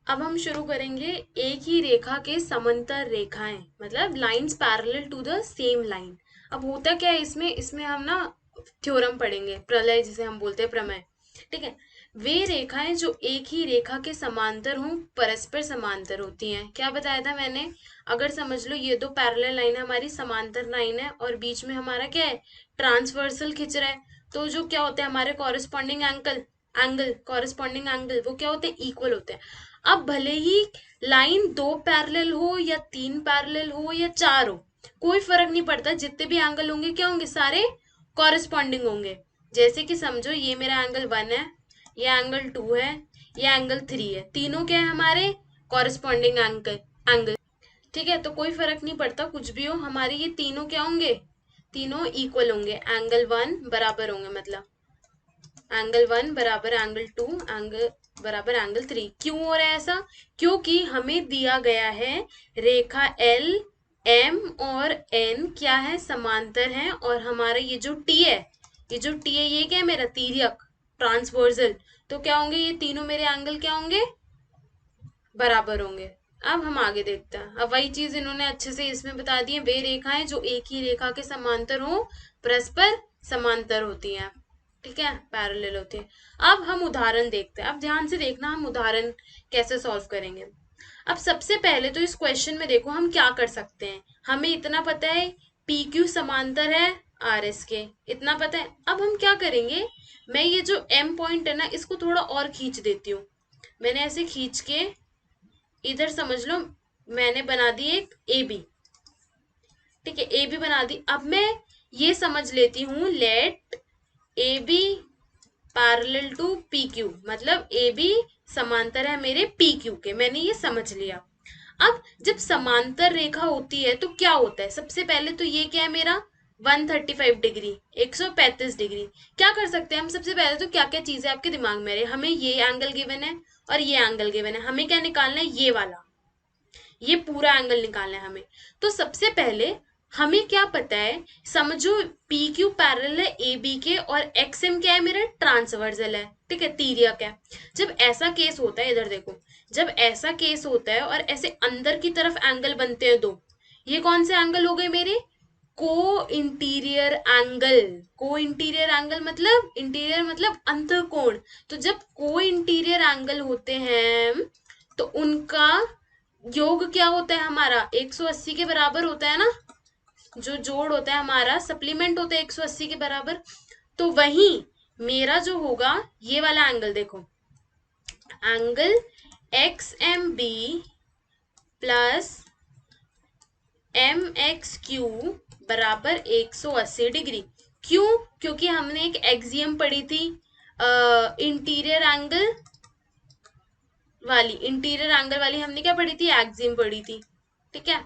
अब हम शुरू करेंगे एक ही रेखा के समांतर रेखाएं, मतलब lines parallel to the same line. अब होता क्या है इसमें इसमें हम ना थ्योरम पढ़ेंगे, प्रलय जिसे हम बोलते हैं, प्रमेय। ठीक है। वे रेखाएं जो एक ही रेखा के समांतर हों परस्पर समांतर होती हैं। क्या बताया था मैंने? अगर समझ लो ये दो पैरेलल लाइन है, हमारी समांतर लाइन है, और बीच में हमारा क्या है, ट्रांसवर्सल खिंच रहा है, तो जो क्या होते हैं हमारे कॉरेस्पॉन्डिंग कॉरेस्पॉन्डिंग एंगल वो क्या होते हैं, इक्वल होते हैं। अब भले ही लाइन दो पैरेलल हो या तीन पैरेलल हो या चार हो, कोई फर्क नहीं पड़ता, जितने भी एंगल होंगे क्या होंगे, सारे कॉरेस्पॉन्डिंग होंगे। जैसे कि समझो ये मेरा एंगल 1 है, ये एंगल 2 है, ये एंगल 3 है, तीनों क्या है हमारे कॉरेस्पॉन्डिंग एंगल। ठीक है, तो कोई फर्क नहीं पड़ता कुछ भी हो, हमारे ये तीनों क्या होंगे, तीनों इक्वल होंगे, एंगल 1 बराबर होंगे, मतलब एंगल 1 बराबर एंगल 2 एंगल बराबर एंगल 3। क्यों हो रहा है ऐसा? क्योंकि हमें दिया गया है रेखा एल, एम और एन क्या है, समांतर है, और हमारा ये जो टी है, ये क्या है मेरा तिर्यक, ट्रांसवर्सल। तो क्या होंगे, ये तीनों मेरे एंगल क्या होंगे, बराबर होंगे। अब हम आगे देखते हैं। अब वही चीज इन्होंने अच्छे से इसमें बता दी है, वे रेखाएं जो एक ही रेखा के समांतर हो परस्पर समांतर होती हैं। ठीक है, पैरेलल होती है। अब हम उदाहरण देखते हैं। अब ध्यान से देखना हम उदाहरण कैसे सॉल्व करेंगे। अब सबसे पहले तो इस क्वेश्चन में देखो हम क्या कर सकते हैं। हमें इतना पता है पी क्यू समांतर है आर एस के, इतना पता है। अब हम क्या करेंगे, मैं ये जो एम पॉइंट है ना, इसको थोड़ा और खींच देती हूँ। मैंने ऐसे खींच के इधर समझ लो मैंने बना दी एक ए बी। ठीक है, ए बी बना दी। अब मैं ये समझ लेती हूँ, let A B parallel to P Q, मतलब ए बी समांतर है मेरे पी क्यू के, मैंने ये समझ लिया। अब जब समांतर रेखा होती है तो क्या होता है, सबसे पहले तो ये क्या है मेरा 135 डिग्री, 135 डिग्री। क्या कर सकते हैं हम, सबसे पहले तो क्या क्या चीजें आपके दिमाग में रहे, हमें ये एंगल गिवन है और ये एंगल गिवन है, हमें क्या निकालना है, ये वाला, ये पूरा एंगल निकालना है हमें। तो सबसे पहले हमें क्या पता है, समझो पी क्यू पैरेलल है ए बी के, और एक्स एम क्या है मेरा, ट्रांसवर्सल है, ठीक है, तिर्यक है। जब ऐसा केस होता है, इधर देखो, जब ऐसा केस होता है और ऐसे अंदर की तरफ एंगल बनते हैं दो, ये कौन से एंगल हो गए मेरे, को इंटीरियर एंगल। को इंटीरियर एंगल मतलब, इंटीरियर मतलब अंतःकोण। तो जब को इंटीरियर एंगल होते हैं तो उनका योग क्या होता है हमारा, 180 के बराबर होता है ना, जो जोड़ होता है हमारा, सप्लीमेंट होता है 180 के बराबर। तो वही मेरा जो होगा ये वाला एंगल, देखो angle X M B plus M X Q बराबर 180 डिग्री। क्यों? क्योंकि हमने एक एक्सियम पढ़ी थी, इंटीरियर एंगल वाली हमने क्या पढ़ी थी, एक्सियम पढ़ी थी। ठीक है।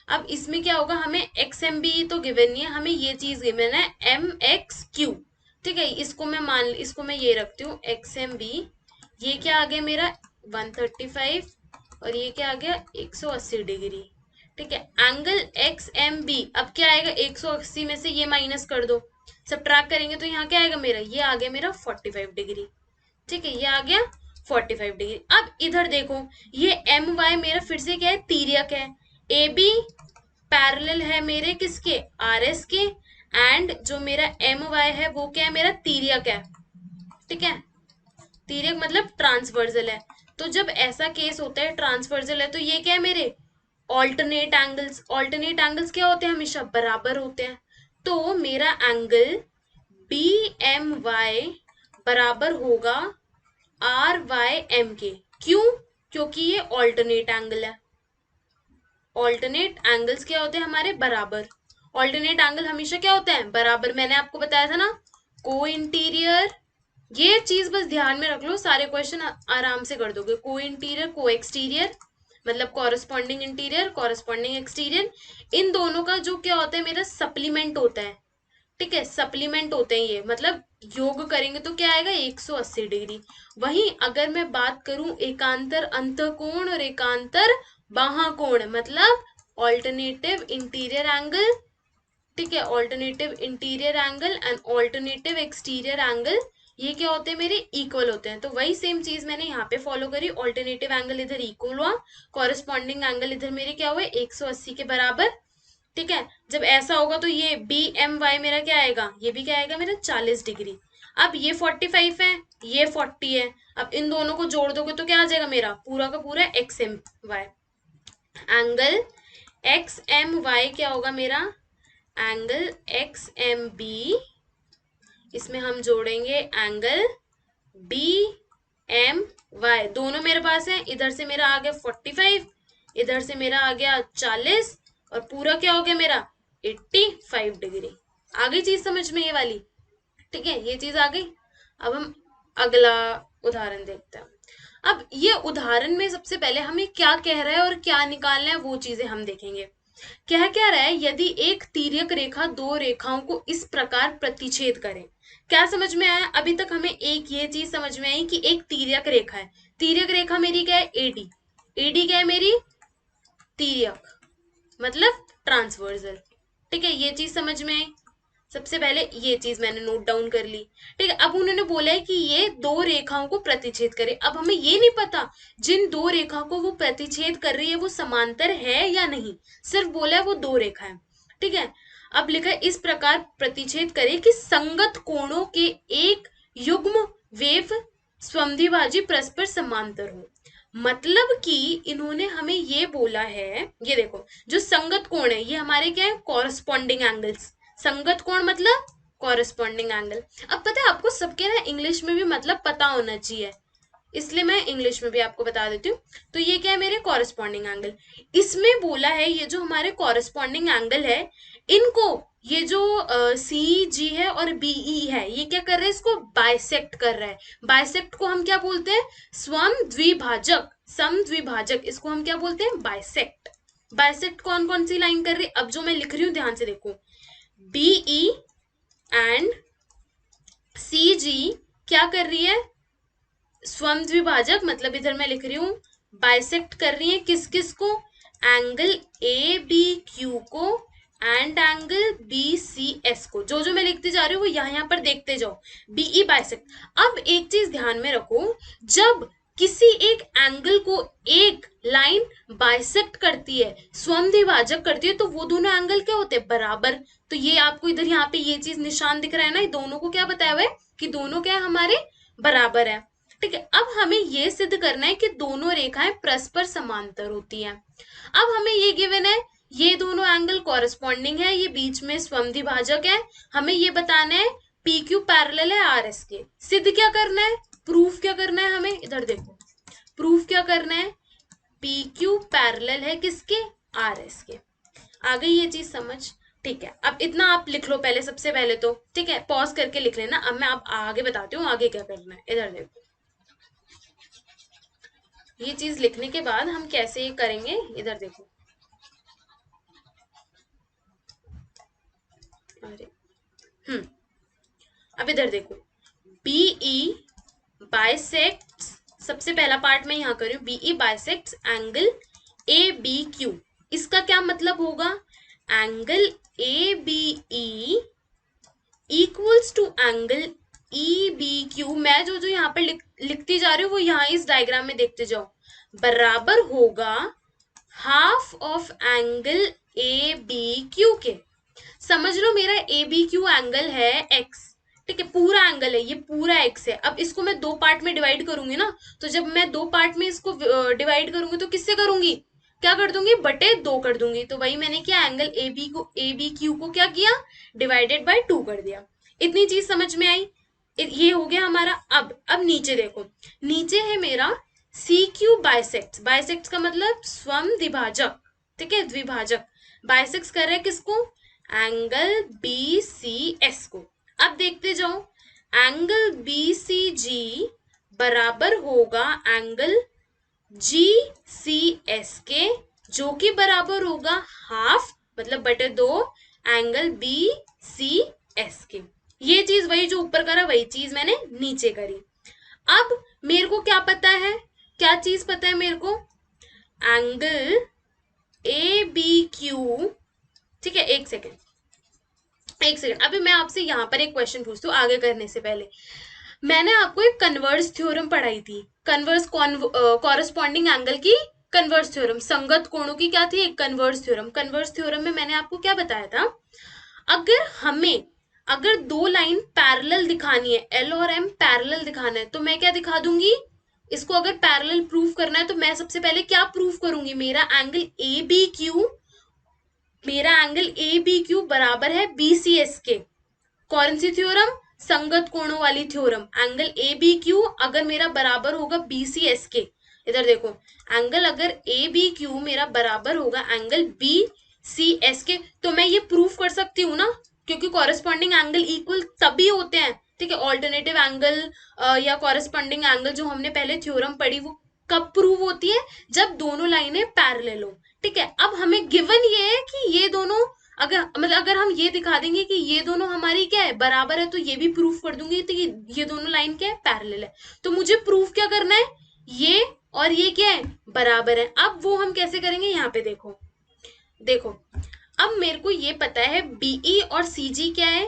अब इसमें क्या होगा, हमें एक्स एम बी तो गिवन नहीं है, हमें ये चीज गिवन है एम एक्स क्यू। ठीक है, इसको मैं ये रखती हूँ एक्स एम बी। ये क्या आ गया मेरा 135, और ये क्या आ गया 180 डिग्री। ठीक है, एंगल एक्स एम बी अब क्या आएगा, 180 में से ये माइनस कर दो, सब्ट्रैक्ट करेंगे तो यहाँ क्या आएगा मेरा, ये आ गया मेरा 45 डिग्री। ठीक है, ये आ गया 45 डिग्री। अब इधर देखो, ये एम वाई मेरा फिर से क्या है, तिर्यक है। ए बी पैरेलल है मेरे किसके, आर एस के, एंड जो मेरा एम वाई है वो क्या है मेरा, तिर्यक है। ठीक है, तिर्यक मतलब ट्रांसवर्सल है। तो जब ऐसा केस होता है ट्रांसवर्सल है, तो ये क्या है मेरे ऑल्टरनेट एंगल्स। ऑल्टरनेट एंगल्स क्या होते हैं, हमेशा बराबर होते हैं। तो मेरा एंगल बी एम वाई बराबर होगा आर वाई एम के। क्यों? क्योंकि ये ऑल्टरनेट एंगल है। ऑल्टरनेट एंगल्स क्या होते हैं हमारे, बराबर। ऑल्टरनेट एंगल हमेशा क्या होते हैं, बराबर। मैंने आपको बताया था ना, को इंटीरियर, ये चीज बस ध्यान में रख लो, सारे क्वेश्चन आराम से कर दोगे। को इंटीरियर, को एक्सटीरियर, मतलब कॉरेस्पॉन्डिंग इंटीरियर, कॉरेस्पॉन्डिंग एक्सटीरियर, इन दोनों का जो क्या होता है मेरा, सप्लीमेंट होता है। ठीक है, सप्लीमेंट होते हैं ये, मतलब योग करेंगे तो क्या आएगा 180 डिग्री। वहीं अगर मैं बात करूं एकांतर अंतःकोण और एकांतर बाह्यकोण, मतलब ऑल्टरनेटिव इंटीरियर एंगल, ठीक है, alternative interior angle and alternative exterior angle, ये क्या होते हैं मेरे, इक्वल होते हैं। तो वही सेम चीज मैंने यहाँ पे फॉलो करी, ऑल्टरनेटिव एंगल इधर इक्वल हुआ, कॉरेस्पॉन्डिंग एंगल इधर मेरे क्या हुए 180 के बराबर। ठीक है, जब ऐसा होगा तो ये बी एम वाई मेरा क्या आएगा, ये भी क्या आएगा मेरा 40 डिग्री। अब ये 45 है, ये 40 है, अब इन दोनों को जोड़ दोगे तो क्या आ जाएगा मेरा पूरा का पूरा X M Y. Angle X M Y क्या होगा मेरा, एंगल एक्स एम बी, इसमें हम जोड़ेंगे एंगल बी एम वाई, दोनों मेरे पास है। इधर से मेरा आ गया 45, इधर से मेरा आ गया 40, और पूरा क्या हो गया मेरा 85 डिग्री। आ गई चीज समझ में ये वाली? ठीक है, ये चीज आ गई। अब हम अगला उदाहरण देखते हैं। अब ये उदाहरण में सबसे पहले हमें क्या कह रहा है और क्या निकालना है वो चीजें हम देखेंगे। कह क्या रहा है, यदि एक तिर्यक रेखा दो रेखाओं को इस प्रकार प्रतिच्छेद करे। क्या समझ में आया? अभी तक हमें एक ये चीज समझ में आई कि एक तिर्यक रेखा है, तिर्यक रेखा मेरी क्या है एडी, एडी क्या है मेरी तिर्यक, मतलब ट्रांसवर्सल। ठीक है, ये चीज समझ में आई। सबसे पहले ये चीज मैंने नोट डाउन कर ली। ठीक है, अब उन्होंने बोला है कि ये दो रेखाओं को प्रतिच्छेद करे। अब हमें ये नहीं पता जिन दो रेखाओं को वो प्रतिच्छेद कर रही है वो समांतर है या नहीं, सिर्फ बोला है वो दो रेखा है। ठीक है, अब लिखा है इस प्रकार प्रतिच्छेद करे कि संगत कोणों के एक युग्म वेव स्वमद्विभाजी परस्पर समांतर हो। मतलब कि इन्होंने हमें ये बोला है, ये देखो जो संगत कोण है ये हमारे क्या है कॉरस्पॉन्डिंग एंगल्स। संगत कोण मतलब कॉरेस्पॉन्डिंग एंगल। अब पता है आपको सबके ना इंग्लिश में भी मतलब पता होना चाहिए, इसलिए मैं इंग्लिश में भी आपको बता देती हूँ। तो ये क्या है मेरे कॉरेस्पॉन्डिंग एंगल। इसमें बोला है ये जो हमारे कॉरेस्पॉन्डिंग एंगल है इनको, ये जो सी जी है और बीई है ये क्या कर रहे हैं, इसको बाइसेक्ट कर रहा है। बाइसेक्ट को हम क्या बोलते हैं, स्वम द्विभाजक, सम द्विभाजक, इसको हम क्या बोलते हैं बाइसेक्ट। बाइसेक्ट कौन कौन सी लाइन कर रही है, अब जो मैं लिख रही हूँ ध्यान से देखो, बीई एंड सी जी क्या कर रही है, स्वम द्विभाजक, मतलब इधर मैं लिख रही हूं बाइसेक्ट कर रही है किस किस को, एंगल ए बी क्यू को and angle B C S को। जो जो मैं लिखती जा रही हूँ वो यहाँ पर देखते जाओ, बीई बाइसेक्ट। अब एक चीज ध्यान में रखो, जब किसी एक एंगल को एक लाइन बाइसेक्ट करती है, स्वम द्विभाजक करती है, तो वो दोनों एंगल क्या होते हैं बराबर। तो ये आपको इधर यहाँ पे ये चीज निशान दिख रहा है ना, दोनों को क्या बताया हुआ है कि दोनों क्या है हमारे बराबर है। ठीक है, अब हमें ये सिद्ध करना है कि दोनों रेखाएं परस्पर समांतर होती हैं। अब हमें ये गिवन है ये दोनों एंगल कॉरेस्पॉन्डिंग है, ये बीच में स्वमद्विभाजक है। हमें ये बताना है पी क्यू पैरेलल है आर एस के। सिद्ध क्या करना है, प्रूफ क्या करना है हमें, इधर देखो प्रूफ क्या करना है, पी क्यू पैरेलल है किसके, आर एस के। आ गई ये चीज समझ? ठीक है, अब इतना आप लिख लो पहले, सबसे पहले तो ठीक है पॉज करके लिख लेना। अब मैं आप आगे बताती हूँ आगे क्या करना है। इधर देखो, ये चीज लिखने के बाद हम कैसे करेंगे, इधर देखो। अरे अब इधर देखो, बीई बाइसेक्ट्स, सबसे पहला पार्ट मैं यहाँ कर रही हूँ, B E bisects angle A B Q. इसका क्या मतलब होगा, angle A B E equals to angle E B Q. मैं जो जो यहाँ पर लिखती जा रही हूँ वो यहाँ इस डायग्राम में देखते जाओ, बराबर होगा half of angle A B Q के। समझ लो मेरा ए बी क्यू एंगल है एक्स, ठीक है पूरा एंगल है, ये पूरा एक्स है। अब इसको मैं दो पार्ट में डिवाइड करूंगी ना, तो जब मैं दो पार्ट में इसको डिवाइड करूंगी तो किससे करूंगी, क्या कर दूंगी बटे दो कर दूंगी। तो वही मैंने क्या एंगल ए बी क्यू को क्या किया, डिवाइडेड बाय टू कर दिया। इतनी चीज समझ में आई, ये हो गया हमारा। अब नीचे देखो, नीचे है मेरा सी क्यू बाइसेक्ट, बाइसेक्ट का मतलब स्वम द्विभाजक, ठीक है द्विभाजक, बाइसेक्ट कर रहे हैं किसको, एंगल बी सी एस को। अब देखते जाओ, एंगल बी सी जी बराबर होगा एंगल जी सी एस के, जो कि बराबर होगा हाफ मतलब बटे दो एंगल बी सी एस के। ये चीज वही जो ऊपर करा वही चीज मैंने नीचे करी। अब मेरे को क्या पता है, क्या चीज पता है मेरे को, एंगल ए बी क्यू। ठीक है, एक सेकेंड अभी मैं आपसे यहाँ पर एक क्वेश्चन पूछती हूँ आगे करने से पहले। मैंने आपको एक कन्वर्स थ्योरम पढ़ाई थी, कन्वर्स कॉरस्पॉन्डिंग एंगल की कन्वर्स थ्योरम, संगत कोणों की क्या थी, एक कन्वर्स थ्योरम। कन्वर्स थ्योरम में मैंने आपको क्या बताया था, अगर दो लाइन पैरेलल दिखानी है, एल और एम पैरेलल दिखाना है, तो मैं क्या दिखा दूंगी, इसको अगर पैरेलल प्रूव करना है तो मैं सबसे पहले क्या प्रूव करूंगी, मेरा एंगल ए बी क्यू बराबर है बी सी एस के। कौन सी थ्योरम, संगत कोणों वाली theorem. Angle A B Q अगर मेरा बराबर होगा बी सी एस के, इधर देखो, एंगल अगर ए बी क्यू मेरा बराबर होगा एंगल बी सी एस के, तो मैं ये प्रूफ कर सकती हूँ ना, क्योंकि कॉरेस्पॉन्डिंग एंगल इक्वल तभी होते हैं, ठीक है। ऑल्टरनेटिव एंगल या कॉरेस्पॉन्डिंग एंगल जो हमने पहले थ्योरम पढ़ी, वो कब प्रूव होती है, जब दोनों लाइनें पैरेलल हो, ठीक है। अब हमें गिवन ये है कि ये दोनों, अगर हम ये दिखा देंगे कि ये दोनों हमारी क्या है, बराबर है, तो ये भी प्रूफ कर दूंगी तो ये दोनों लाइन क्या है, पैरेलल है। तो मुझे प्रूफ क्या करना है, ये और ये क्या है, बराबर है। अब वो हम कैसे करेंगे, यहाँ पे देखो देखो, अब मेरे को ये पता है बीई और सीजी क्या है,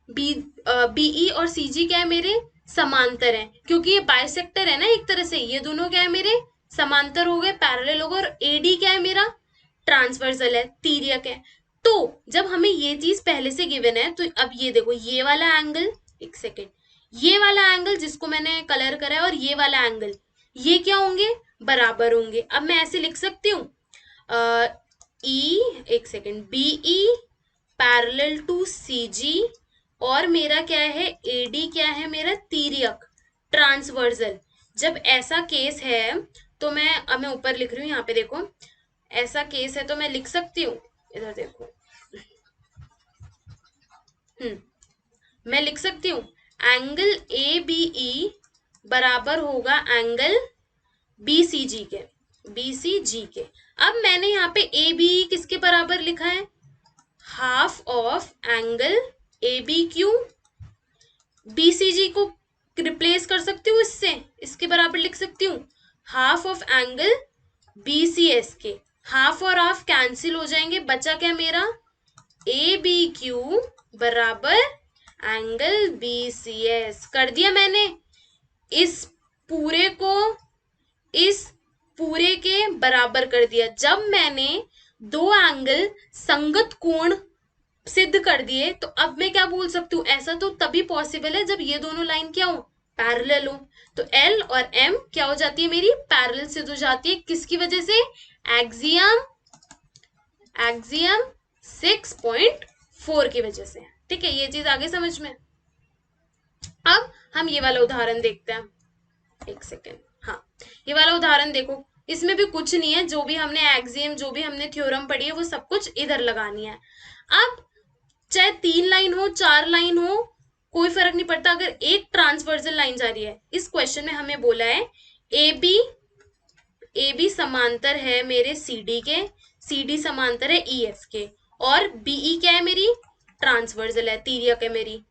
बीई और सीजी क्या है, मेरे समांतर है, क्योंकि ये बाइसेक्टर है ना एक तरह से, ये दोनों क्या है मेरे समांतर हो गए, पैरेलल हो गए। और एडी क्या है मेरा, ट्रांसवर्सल है, तिर्यक है। तो जब हमें ये चीज पहले से गिवन है, तो अब ये देखो, ये वाला एंगल, एक सेकेंड, ये वाला एंगल जिसको मैंने कलर करा है और ये वाला एंगल, ये क्या होंगे, बराबर होंगे। अब मैं ऐसे लिख सकती हूँ, ई, एक second, B E parallel to C G, और मेरा क्या है, एडी क्या है मेरा, तिर्यक, ट्रांसवर्सल। जब ऐसा केस है तो मैं ऊपर लिख रही हूँ, यहाँ पे देखो, ऐसा केस है तो मैं लिख सकती हूँ, इधर देखो, मैं लिख सकती हूँ एंगल ए बी ई बराबर होगा एंगल बी सी जी के, बी सी जी के। अब मैंने यहाँ पे ए बी ई किसके बराबर लिखा है, half of angle A B Q, B C G को रिप्लेस कर सकती हूँ इससे, इसके बराबर लिख सकती हूँ half of angle B C S के। हाफ और हाफ कैंसिल हो जाएंगे, बचा क्या मेरा, ए बी क्यू बराबर एंगल बी सी एस। कर दिया मैंने, इस पूरे को इस पूरे के बराबर कर दिया। जब मैंने दो एंगल संगत कोण सिद्ध कर दिए, तो अब मैं क्या बोल सकती हूँ, ऐसा तो तभी पॉसिबल है जब ये दोनों लाइन क्या हो, पैरेलल हो। तो एल और एम क्या हो जाती है मेरी, पैरेलल सिद्ध हो जाती है, किसकी वजह से, एक्सियम एक्सियम 6.4 की वजह से, ठीक है। ये चीज आगे समझ में। अब हम ये वाला उदाहरण देखते हैं, एक सेकेंड, हाँ, ये वाला उदाहरण देखो, इसमें भी कुछ नहीं है, जो भी हमने एक्सियम, जो भी हमने थ्योरम पढ़ी है, वो सब कुछ इधर लगानी है। अब चाहे 3 लाइन हो, 4 लाइन हो, कोई फर्क नहीं पड़ता, अगर एक ट्रांसवर्सल लाइन जा रही है। इस क्वेश्चन में हमें बोला है ए बी समांतर है मेरे सी डी के, सी डी समांतर है ई एफ के, और बीई क्या है मेरी, ट्रांसवर्सल है, तिर्यक है मेरी,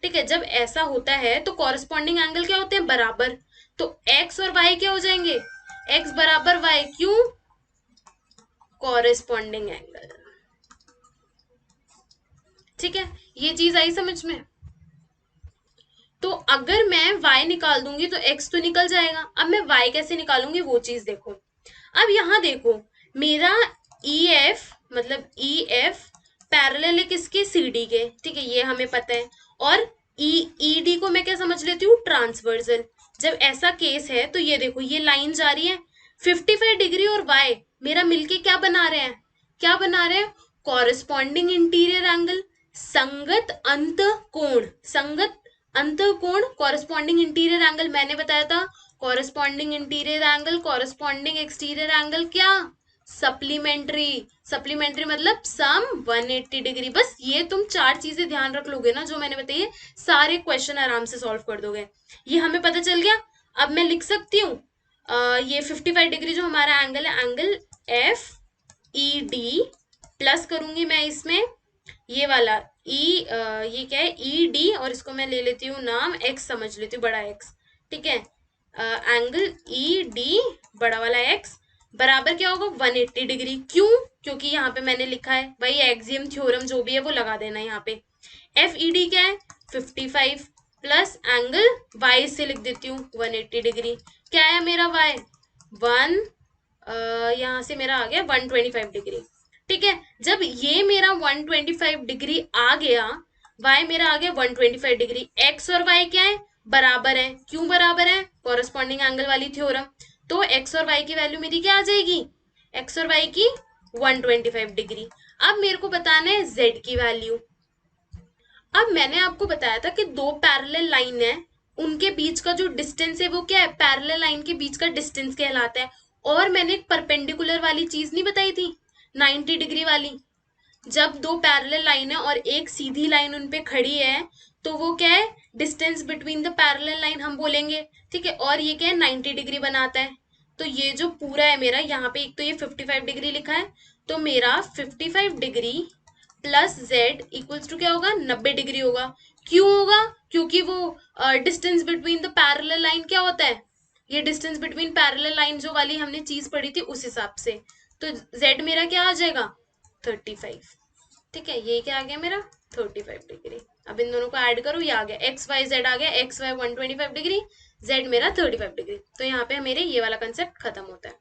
ठीक है। जब ऐसा होता है तो कॉरेस्पॉन्डिंग एंगल क्या होते हैं, बराबर। तो x और y क्या हो जाएंगे, x बराबर y, क्यों, कॉरेस्पॉन्डिंग एंगल, ठीक है। ये चीज आई समझ में। तो अगर मैं y निकाल दूंगी तो x तो निकल जाएगा। अब मैं y कैसे निकालूंगी, वो चीज देखो। अब यहां देखो, मेरा EF मतलब EF पैरेलल है किसके, CD के, ठीक है, ये हमें पता है। और ED को मैं क्या समझ लेती हूँ, ट्रांसवर्सल। जब ऐसा केस है तो ये देखो, ये लाइन जा रही है 55 डिग्री, और y मेरा मिलके क्या बना रहे हैं, क्या बना रहे हैं, कॉरेस्पॉन्डिंग इंटीरियर एंगल, संगत अंत कोण, संगत अंत कोण, कॉरेस्पॉन्डिंग इंटीरियर एंगल। मैंने बताया था corresponding interior angle, corresponding exterior angle क्या, सप्लीमेंट्री, सप्लीमेंट्री मतलब सम 180 डिग्री। बस ये तुम 4 चीजें ध्यान रख लोगे ना जो मैंने बताई है, सारे क्वेश्चन आराम से सॉल्व कर दोगे। ये हमें पता चल गया। अब मैं लिख सकती हूँ ये 55 डिग्री जो हमारा एंगल है, angle F E D, plus करूंगी मैं इसमें ये वाला ये क्या है, ई डी, और इसको मैं ले लेती हूँ नाम एक्स, समझ लेती हूँ, बड़ा एक्स, ठीक है। एंगल ई डी बड़ा वाला एक्स बराबर क्या होगा, 180 डिग्री। क्यों, क्योंकि यहाँ पे मैंने लिखा है भाई, एक्सियम थ्योरम जो भी है वो लगा देना यहाँ पे। एफ ई डी क्या है, 55, प्लस एंगल वाई से लिख देती हूँ 180 डिग्री। क्या है मेरा वाई? वन, यहाँ से मेरा आ गया 125 डिग्री। ठीक है, जब ये मेरा 125 डिग्री आ गया, वाई मेरा आ गया 125 डिग्री, एक्स और वाई क्या है? बराबर है। क्यों बराबर है? कॉरस्पॉन्डिंग एंगल वाली थ्योरम। तो एक्स और वाई की वैल्यू मेरी क्या आ जाएगी? एक्स और वाई की 125 डिग्री। अब मेरे को बताना है जेड की वैल्यू। अब मैंने आपको बताया था कि दो पैरेलल लाइन है, उनके बीच का जो डिस्टेंस है वो क्या है? पैरेलल लाइन के बीच का डिस्टेंस कहलाता है। और मैंने एक परपेंडिकुलर वाली चीज नहीं बताई थी, 90 डिग्री वाली। जब दो पैरेलल लाइन है और एक सीधी लाइन उन पे खड़ी है, तो वो क्या है? Distance between the parallel line हम बोलेंगे। ठीक है, और ये क्या है? 90 डिग्री बनाता है। तो ये जो पूरा है मेरा, यहाँ पे एक तो ये 55 डिग्री लिखा है, तो मेरा 55 degree plus Z equals to क्या होगा? 90 डिग्री होगा। क्यों होगा? क्योंकि वो distance between the parallel line क्या होता है? ये डिस्टेंस बिटवीन पैरेलल लाइन जो वाली हमने चीज पढ़ी थी उस हिसाब से। तो जेड मेरा क्या आ जाएगा? 35। ठीक है, ये क्या आ गया मेरा? 35 डिग्री। अब इन दोनों को ऐड करो, ये आ गया एक्स वाई जेड आ गया। एक्स वाई 125 डिग्री, जेड मेरा 35 डिग्री। तो यहाँ पे मेरे ये वाला कंसेप्ट खत्म होता है।